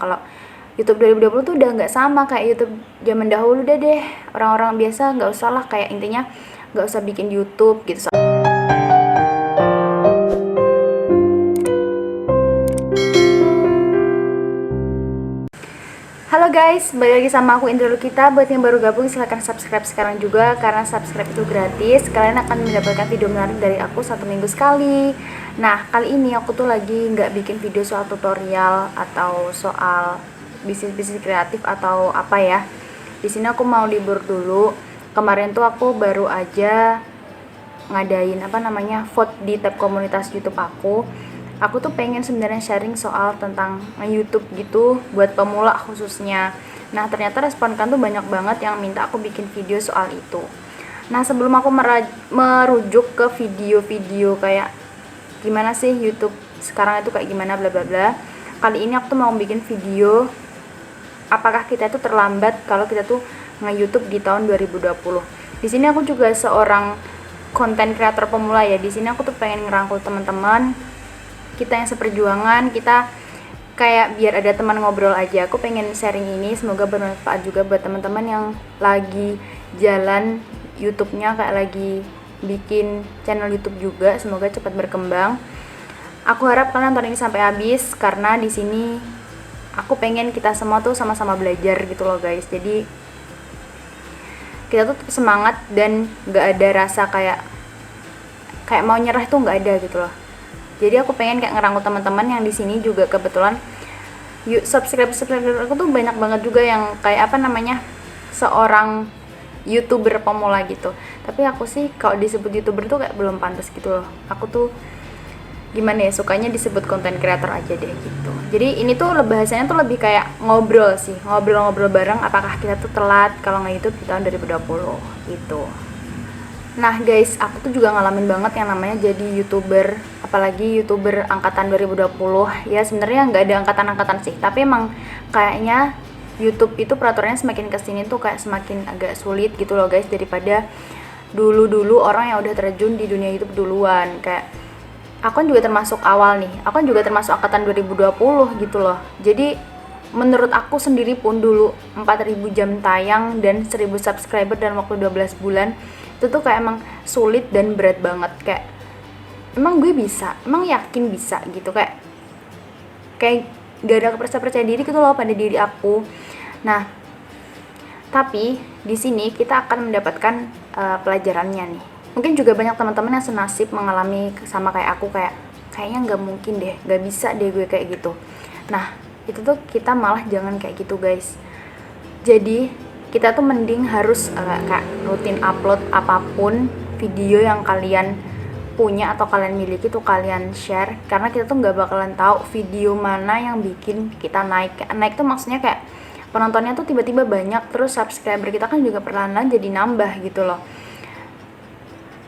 kalau YouTube 2020 tuh udah nggak sama kayak YouTube zaman dahulu. Udah deh, orang-orang biasa nggak usah lah, kayak intinya nggak usah bikin YouTube gitu. Halo guys, balik lagi sama aku Indra Lukita. Buat yang baru gabung silahkan subscribe sekarang juga, karena subscribe itu gratis. Kalian akan mendapatkan video menarik dari aku 1 minggu sekali. Nah, kali ini aku tuh lagi nggak bikin video soal tutorial atau soal bisnis kreatif atau apa ya. Di sini aku mau libur dulu. Kemarin tuh aku baru aja ngadain vote di tab komunitas YouTube aku. Aku tuh pengen sebenarnya sharing soal tentang YouTube gitu buat pemula khususnya. Nah, ternyata respon kan tuh banyak banget yang minta aku bikin video soal itu. Nah, sebelum aku merujuk ke video-video kayak gimana sih YouTube sekarang itu kayak gimana bla bla bla, kali ini aku tuh mau bikin video apakah kita itu terlambat kalau kita tuh nge-YouTube di tahun 2020. Di sini aku juga seorang konten kreator pemula ya. Di sini aku tuh pengen ngerangkul teman-teman kita yang seperjuangan, kita kayak biar ada teman ngobrol aja. Aku pengen sharing ini, semoga bermanfaat juga buat teman-teman yang lagi jalan YouTube-nya, kayak lagi bikin channel YouTube juga. Semoga cepat berkembang. Aku harap kalian nonton ini sampai habis, karena di sini aku pengen kita semua tuh sama-sama belajar gitu loh guys. Jadi kita tuh semangat dan nggak ada rasa kayak mau nyerah tuh nggak ada gitu loh. Jadi aku pengen kayak ngerangkul teman-teman yang di sini juga kebetulan subscriber aku tuh banyak banget juga yang kayak seorang YouTuber pemula gitu. Tapi aku sih kalau disebut YouTuber tuh kayak belum pantas gitu loh. Aku tuh gimana ya, sukanya disebut konten creator aja deh gitu. Jadi ini tuh bahasanya tuh lebih kayak ngobrol sih, ngobrol-ngobrol bareng apakah kita tuh telat kalau nge-YouTube di tahun 2020 gitu. Nah guys, aku tuh juga ngalamin banget yang namanya jadi YouTuber, apalagi YouTuber angkatan 2020. Ya sebenarnya nggak ada angkatan-angkatan sih, tapi emang kayaknya YouTube itu peraturannya semakin kesini tuh kayak semakin agak sulit gitu loh guys, daripada dulu-dulu orang yang udah terjun di dunia YouTube duluan. Kayak aku kan juga termasuk awal nih, aku kan juga termasuk angkatan 2020 gitu loh. Jadi menurut aku sendiri pun dulu 4000 jam tayang dan 1000 subscriber dalam waktu 12 bulan itu tuh kayak emang sulit dan berat banget. Kayak emang gue bisa, emang yakin bisa gitu, kayak gak ada percaya diri gitu loh pada diri aku. Nah tapi di sini kita akan mendapatkan pelajarannya nih. Mungkin juga banyak teman-teman yang senasib mengalami sama kayak aku, kayaknya nggak mungkin deh, nggak bisa deh gue kayak gitu. Nah itu tuh kita malah jangan kayak gitu guys. Jadi kita tuh mending harus kayak rutin upload apapun video yang kalian punya atau kalian miliki tuh kalian share, karena kita tuh nggak bakalan tahu video mana yang bikin kita naik tuh maksudnya kayak penontonnya tuh tiba-tiba banyak, terus subscriber kita kan juga perlahan-lahan jadi nambah gitu loh.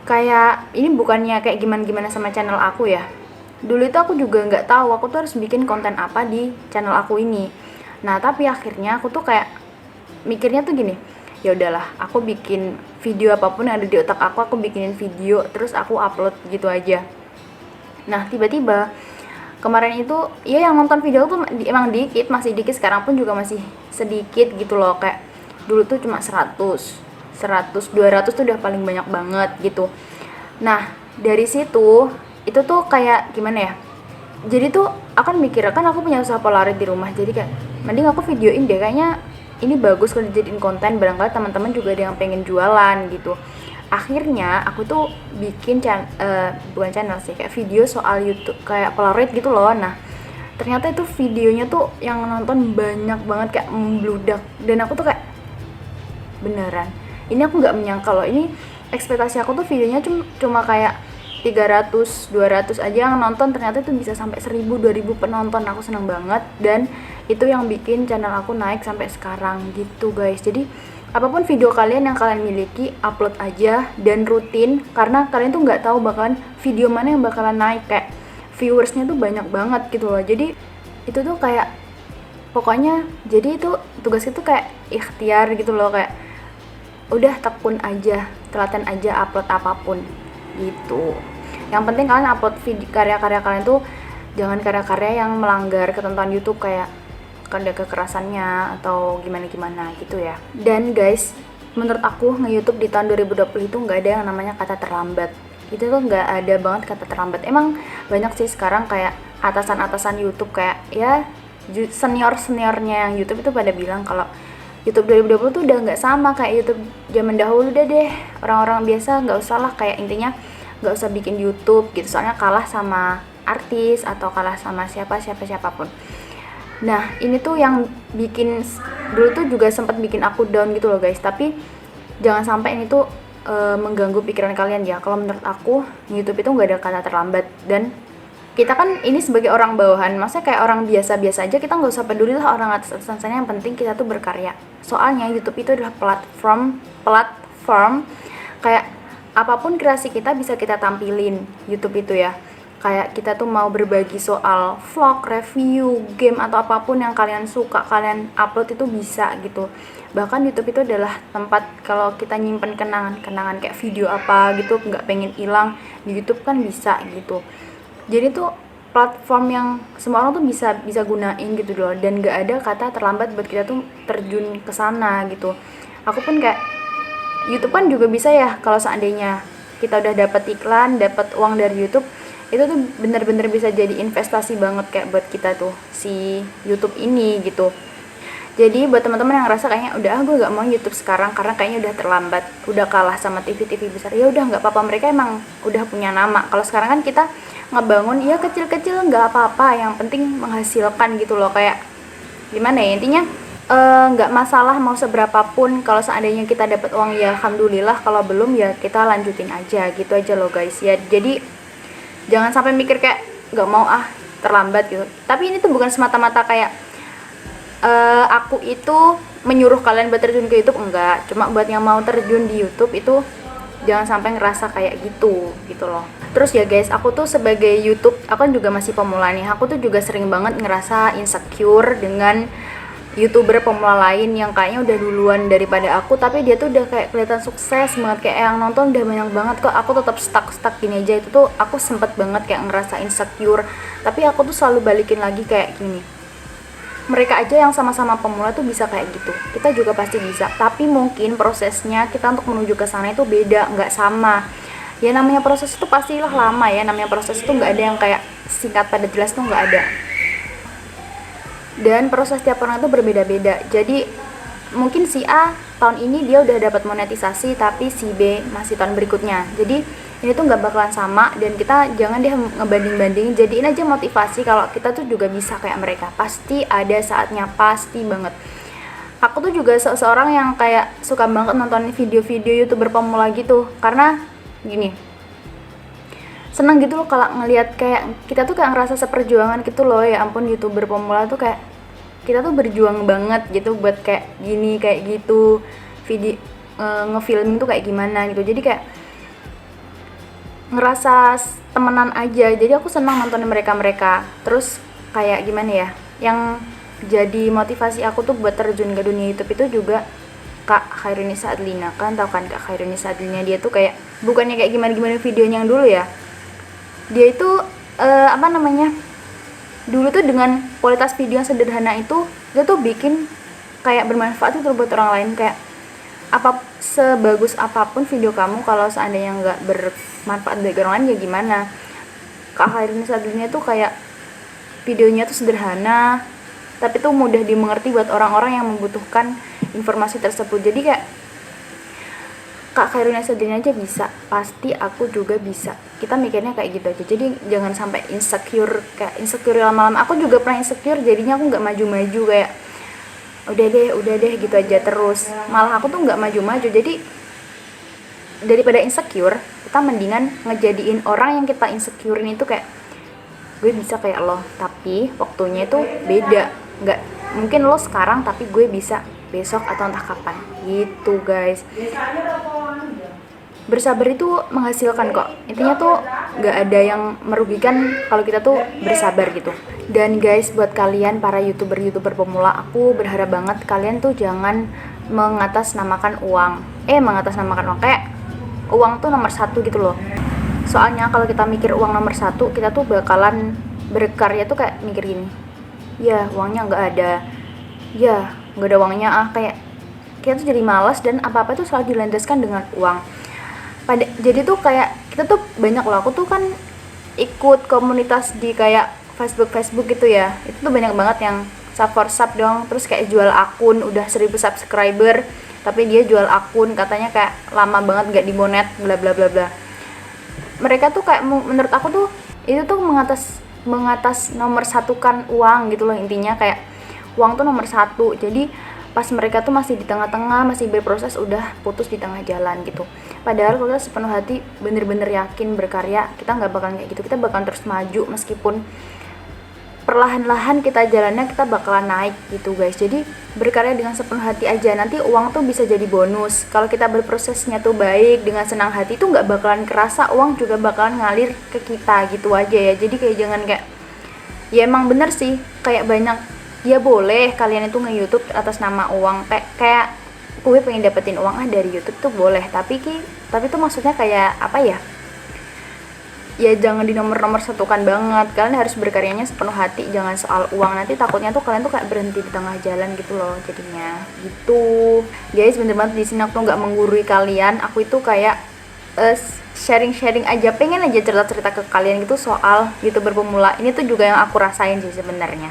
Kayak ini bukannya kayak gimana-gimana sama channel aku ya. Dulu itu aku juga nggak tahu aku tuh harus bikin konten apa di channel aku ini. Nah tapi akhirnya aku tuh kayak mikirnya tuh gini, ya udahlah aku bikin video apapun yang ada di otak aku bikinin video terus aku upload gitu aja. Nah tiba-tiba kemarin itu ya yang nonton video tuh emang dikit, masih dikit, sekarang pun juga masih sedikit gitu loh. Kayak dulu tuh cuma 100, 200 tuh udah paling banyak banget gitu. Nah dari situ itu tuh kayak gimana ya, jadi tuh akan mikir, kan aku punya usaha Polaroid di rumah, jadi kayak mending aku videoin deh, kayaknya ini bagus kalau dijadiin konten, barangkali teman-teman juga ada yang pengen jualan gitu. Akhirnya aku tuh bikin bukan channel sih, kayak video soal YouTube kayak Polaroid gitu loh. Nah ternyata itu videonya tuh yang nonton banyak banget, kayak membludak, dan aku tuh kayak beneran, ini aku nggak menyangka loh, ini ekspektasi aku tuh videonya cuma kayak 300, 200 aja yang nonton, ternyata itu bisa sampai 1000, 2000 penonton. Aku seneng banget, dan itu yang bikin channel aku naik sampai sekarang gitu guys. Jadi apapun video kalian yang kalian miliki, upload aja dan rutin, karena kalian tuh nggak tahu bakalan video mana yang bakalan naik, kayak viewersnya tuh banyak banget gitu loh. Jadi itu tuh kayak pokoknya, jadi itu tugas itu kayak ikhtiar gitu loh, kayak udah tekun aja, telaten aja upload apapun gitu. Yang penting kalian upload video karya-karya kalian tuh jangan karya-karya yang melanggar ketentuan YouTube, kayak ada kekerasannya atau gimana-gimana gitu ya. Dan guys, menurut aku nge-YouTube di tahun 2020 itu nggak ada yang namanya kata terlambat. Itu tuh nggak ada banget kata terlambat. Emang banyak sih sekarang kayak atasan-atasan YouTube kayak ya senior-seniornya yang YouTube itu pada bilang kalau YouTube 2020 tuh udah nggak sama kayak YouTube zaman dahulu. Udah deh, orang-orang biasa nggak usah lah, kayak intinya nggak usah bikin YouTube gitu, soalnya kalah sama artis atau kalah sama siapapun. Nah ini tuh yang bikin dulu tuh juga sempat bikin aku down gitu loh guys. Tapi jangan sampai ini tuh mengganggu pikiran kalian ya. Kalau menurut aku YouTube itu nggak ada kata terlambat, dan kita kan ini sebagai orang bawahan, maksudnya kayak orang biasa-biasa aja, kita nggak usah peduli lah orang atas sana, yang penting kita tuh berkarya. Soalnya YouTube itu adalah platform kayak apapun kreasi kita bisa kita tampilin YouTube itu ya. Kayak kita tuh mau berbagi soal vlog, review, game atau apapun yang kalian suka, kalian upload itu bisa gitu. Bahkan YouTube itu adalah tempat kalau kita nyimpen kenangan kayak video apa gitu nggak pengen hilang, di YouTube kan bisa gitu. Jadi tuh platform yang semua orang tuh bisa gunain gitu loh, dan nggak ada kata terlambat buat kita tuh terjun ke sana gitu. Aku pun kayak YouTube kan juga bisa ya, kalau seandainya kita udah dapat iklan, dapat uang dari YouTube, itu tuh bener-bener bisa jadi investasi banget kayak buat kita tuh si YouTube ini gitu. Jadi buat teman-teman yang ngerasa kayaknya udah gue gak mau YouTube sekarang karena kayaknya udah terlambat, udah kalah sama TV-TV besar, ya udah nggak apa-apa, mereka emang udah punya nama. Kalau sekarang kan kita ngebangun ya kecil-kecil nggak apa-apa, yang penting menghasilkan gitu loh. Kayak gimana ya, intinya nggak masalah mau seberapapun, kalau seandainya kita dapat uang ya alhamdulillah, kalau belum ya kita lanjutin aja gitu aja loh guys ya. Jadi jangan sampai mikir kayak nggak mau terlambat gitu. Tapi ini tuh bukan semata-mata kayak aku itu menyuruh kalian buat terjun ke YouTube, enggak. Cuma buat yang mau terjun di YouTube itu jangan sampai ngerasa kayak gitu loh. Terus ya guys, aku tuh sebagai YouTube, aku kan juga masih pemula nih, aku tuh juga sering banget ngerasa insecure dengan YouTuber pemula lain yang kayaknya udah duluan daripada aku, tapi dia tuh udah kayak kelihatan sukses banget, kayak yang nonton udah banyak banget, kok aku tetap stuck gini aja. Itu tuh aku sempet banget kayak ngerasa insecure. Tapi aku tuh selalu balikin lagi kayak gini, mereka aja yang sama-sama pemula tuh bisa kayak gitu, kita juga pasti bisa. Tapi mungkin prosesnya kita untuk menuju ke sana itu beda, nggak sama. Ya namanya proses itu pastilah lama ya, namanya proses itu nggak ada yang kayak singkat pada jelas tuh nggak ada. Dan proses tiap orang itu berbeda-beda. Jadi mungkin si A tahun ini dia udah dapat monetisasi, tapi si B masih tahun berikutnya. Jadi ini tuh nggak bakalan sama, dan kita jangan deh ngebanding-bandingin. Jadiin aja motivasi kalau kita tuh juga bisa kayak mereka. Pasti ada saatnya, pasti banget. Aku tuh juga seseorang yang kayak suka banget nonton video-video YouTuber pemula gitu, karena gini, seneng gitu loh kalau ngelihat kayak kita tuh kayak ngerasa seperjuangan gitu loh. Ya ampun, YouTuber pemula tuh kayak kita tuh berjuang banget gitu buat kayak gini, kayak gitu, video ngefilming tuh kayak gimana gitu. Jadi kayak ngerasa temenan aja. Jadi aku senang nontonin mereka. Terus kayak gimana ya, yang jadi motivasi aku tuh buat terjun ke dunia YouTube itu juga Kak Khairunisa Adlina. Kan tau kan Kak Khairunisa Adlina, dia tuh kayak bukannya kayak gimana-gimana videonya yang dulu ya. Dia itu dulu tuh dengan kualitas video yang sederhana itu, dia tuh bikin kayak bermanfaat itu buat orang lain. Kayak sebagus apapun video kamu, kalau seandainya nggak bermanfaat bagi orang lain ya gimana. Kak Khairunisa Adlina tuh kayak videonya tuh sederhana, tapi tuh mudah dimengerti buat orang-orang yang membutuhkan informasi tersebut. Jadi kayak Kak Khairunisa Adlina aja bisa, pasti aku juga bisa. Kita mikirnya kayak gitu aja. Jadi jangan sampai insecure, kayak insecure lama-lama. Aku juga pernah insecure, jadinya aku nggak maju-maju, kayak udah deh gitu aja terus. Malah aku tuh nggak maju-maju. Jadi daripada insecure, kita mendingan ngejadiin orang yang kita insecurein itu kayak, gue bisa kayak lo, tapi waktunya itu beda. Nggak mungkin lo sekarang, tapi gue bisa besok atau entah kapan gitu guys. Bersabar itu menghasilkan kok. Intinya tuh nggak ada yang merugikan kalau kita tuh bersabar gitu. Dan guys, buat kalian para youtuber pemula, aku berharap banget kalian tuh jangan mengatasnamakan uang. Kayak uang tuh nomor satu gitu loh. Soalnya kalau kita mikir uang nomor satu, kita tuh bakalan berkarya tuh kayak mikir gini, ya uangnya nggak ada, ya nggak ada uangnya, kayak kita tuh jadi malas dan apa-apa tuh selalu dilandaskan dengan uang. Jadi tuh kayak kita tuh banyak loh, aku tuh kan ikut komunitas di kayak Facebook gitu ya, itu tuh banyak banget yang sub for sub dong, terus kayak jual akun udah 1000 subscriber tapi dia jual akun katanya kayak lama banget gak dimonet bla bla bla bla. Mereka tuh kayak menurut aku tuh itu tuh mengatas nomor satukan uang gitu loh, intinya kayak uang tuh nomor satu. Jadi pas mereka tuh masih di tengah-tengah, masih berproses, udah putus di tengah jalan gitu. Padahal kalau kita sepenuh hati bener-bener yakin berkarya, kita nggak bakalan kayak gitu, kita bakalan terus maju meskipun perlahan-lahan kita jalannya, kita bakalan naik gitu guys. Jadi berkarya dengan sepenuh hati aja, nanti uang tuh bisa jadi bonus. Kalau kita berprosesnya tuh baik dengan senang hati tuh nggak bakalan kerasa, uang juga bakalan ngalir ke kita gitu aja ya. Jadi kayak jangan kayak, ya emang bener sih kayak banyak, ya boleh kalian itu nge-YouTube atas nama uang, kayak gue pengen dapetin uang dari YouTube tuh boleh, tapi tuh maksudnya kayak apa ya, ya jangan di nomor satukan banget. Kalian harus berkaryanya sepenuh hati, jangan soal uang. Nanti takutnya tuh kalian tuh kayak berhenti di tengah jalan gitu loh jadinya gitu guys. Bener banget, di sini aku tuh nggak menggurui kalian, aku itu kayak sharing aja, pengen aja cerita ke kalian gitu soal YouTuber pemula. Ini tuh juga yang aku rasain sih sebenarnya.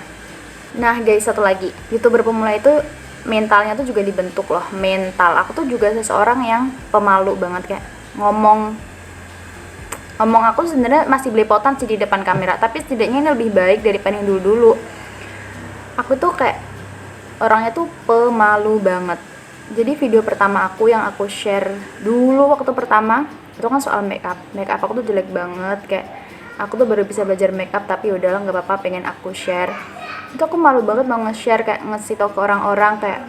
Nah guys, satu lagi, YouTuber pemula itu mentalnya tuh juga dibentuk loh. Mental aku tuh juga seseorang yang pemalu banget, kayak ngomong aku sebenarnya masih belepotan sih di depan kamera, tapi setidaknya ini lebih baik daripada yang dulu. Aku tuh kayak orangnya tuh pemalu banget. Jadi video pertama aku yang aku share dulu waktu pertama itu kan soal make up aku tuh jelek banget, kayak aku tuh baru bisa belajar make up, tapi udahlah nggak apa-apa, pengen aku share. Itu aku malu banget mau nge-share, kayak ngasih tau ke orang-orang kayak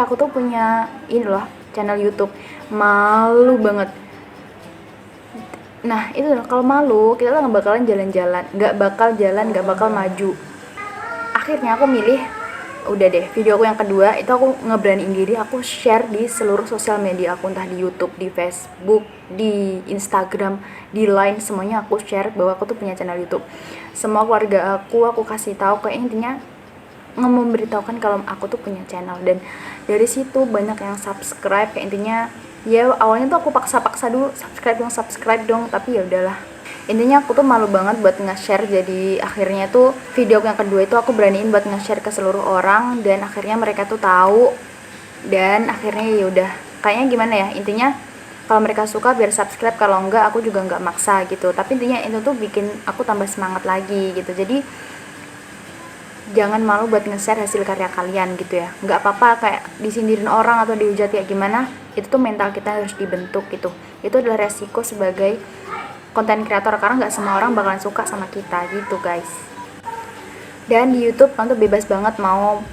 aku tuh punya ini loh channel YouTube. Malu banget. Nah itu kalau malu kita tuh nggak bakalan jalan-jalan, nggak bakal maju. Akhirnya aku milih, udah deh, video aku yang kedua itu aku ngeberaniin diri, aku share di seluruh sosial media aku, entah di YouTube, di Facebook, di Instagram, di Line, semuanya aku share bahwa aku tuh punya channel YouTube. Semua keluarga aku kasih tahu, kayak intinya memberitahukan kalau aku tuh punya channel. Dan dari situ banyak yang subscribe, kayak intinya ya awalnya tuh aku paksa dulu, subscribe dong, tapi ya udahlah. Intinya aku tuh malu banget buat nge-share, jadi akhirnya tuh video yang kedua itu aku beraniin buat nge-share ke seluruh orang, dan akhirnya mereka tuh tahu. Dan akhirnya ya udah, kayaknya gimana ya, intinya kalau mereka suka biar subscribe, kalau enggak aku juga enggak maksa gitu. Tapi intinya itu tuh bikin aku tambah semangat lagi gitu. Jadi jangan malu buat nge-share hasil karya kalian gitu ya. Nggak apa-apa kayak disindirin orang atau dihujat ya gimana, itu tuh mental kita harus dibentuk gitu. Itu adalah resiko sebagai konten kreator, karena nggak semua orang bakalan suka sama kita gitu guys. Dan di YouTube kan tuh bebas banget mau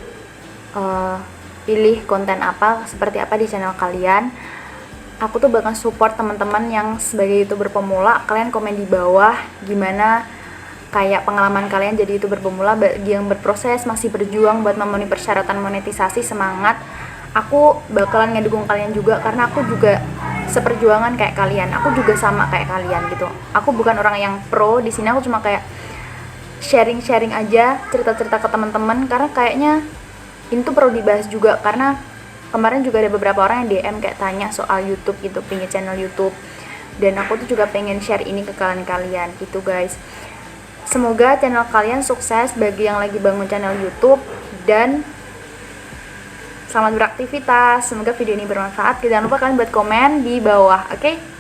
pilih konten apa, seperti apa di channel kalian. Aku tuh bakal support teman-teman yang sebagai YouTuber pemula. Kalian komen di bawah gimana kayak pengalaman kalian jadi YouTuber pemula, bagi yang berproses masih berjuang buat memenuhi persyaratan monetisasi, semangat. Aku bakalan ngedukung kalian juga, karena aku juga seperjuangan kayak kalian, aku juga sama kayak kalian gitu. Aku bukan orang yang pro di sini, aku cuma kayak sharing aja, cerita ke teman-teman, karena kayaknya ini tuh perlu dibahas juga. Karena kemarin juga ada beberapa orang yang DM kayak tanya soal YouTube gitu, punya channel YouTube, dan aku tuh juga pengen share ini ke kalian gitu guys. Semoga channel kalian sukses bagi yang lagi bangun channel YouTube, dan selamat beraktivitas. Semoga video ini bermanfaat. Jangan lupa kalian buat komen di bawah, oke?